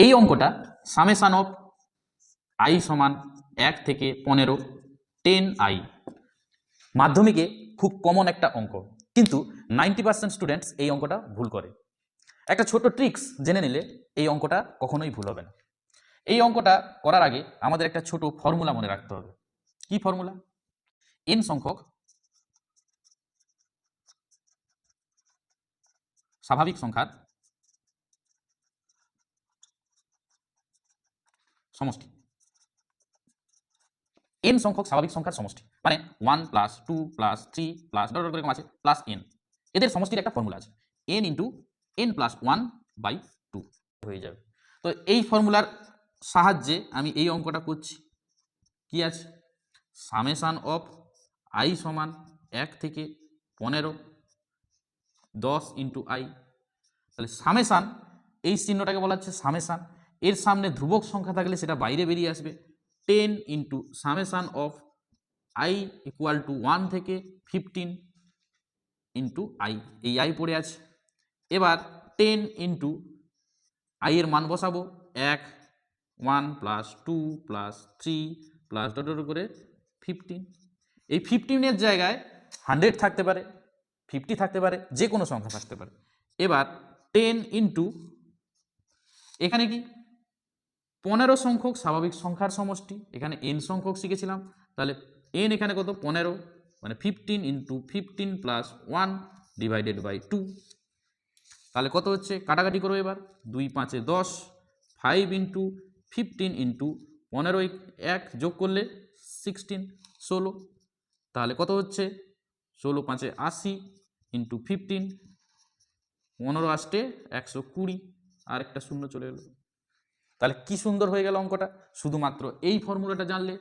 এই অঙ্কটা summation of I সমান 1 থেকে 15 10i মাধ্যমিকে খুব কমন একটা অঙ্ক, কিন্তু 90% স্টুডেন্টস এই অঙ্কটা ভুল করে। একটা ছোট ট্রিক্স জেনে নিলে এই অঙ্কটা কখনোই ভুল হবে না। এই অঙ্কটা করার আগে আমাদের একটা ছোট ফর্মুলা মনে রাখতে হবে। কি ফর্মুলা? n সংখ্যক স্বাভাবিক সংখ্যার সমষ্টি। n সংখ্যক স্বাভাবিক সংখ্যার সমষ্টি মানে 1 প্লাস 2 প্লাস 3 প্লাস এরকম আছে প্লাস n, এদের সমষ্টির একটা ফর্মুলা আছে, n ইন্টু n প্লাস 1/2 হয়ে যাবে। তো এই ফর্মুলার সাহায্যে আমি এই অঙ্কটা করছি। কি আছে? সামেশান অফ আই সমান 1 থেকে 15 10 ইন্টু আই। তাহলে সামেশান, এই চিহ্নটাকে বলা হচ্ছে সামেশান, এর সামনে ধ্রুবক সংখ্যা থাকলে সেটা বাইরে বেরিয়ে আসবে। 10 into summation of I equal to 1 থেকে 15 ইন্টু আই, এই আই পড়ে আছে। এবার 10 ইন্টু আই এর মান বসাবো, 1 1 প্লাস 2 প্লাস 3 প্লাস ডট করে 15। এই 15-এর জায়গায় 100 থাকতে পারে, 50 থাকতে পারে, যে কোনো সংখ্যা থাকতে পারে। এবার 10 ইন্টু এখানে কি 15 সংখ্যক স্বাভাবিক সংখ্যার সমষ্টি, এখানে n সংখ্যক শিখেছিলাম, তাহলে n এখানে কত 15, মানে 15 ইন্টু 15 প্লাস 1 ডিভাইডেড বাই 2। তাহলে কত হচ্ছে? কাটাকাটি করো এবার, 2 5 10, 5 ইন্টু 15 ইন্টু 15 1 যোগ করলে 16 16। তাহলে কত হচ্ছে? 16 5 80 ইন্টু 15, 15 আসতে 120, আর একটা শূন্য চলে এলো। তাহলে কি সুন্দর হয়ে গেল অঙ্কটা, শুধুমাত্র এই ফর্মুলাটা জানলে।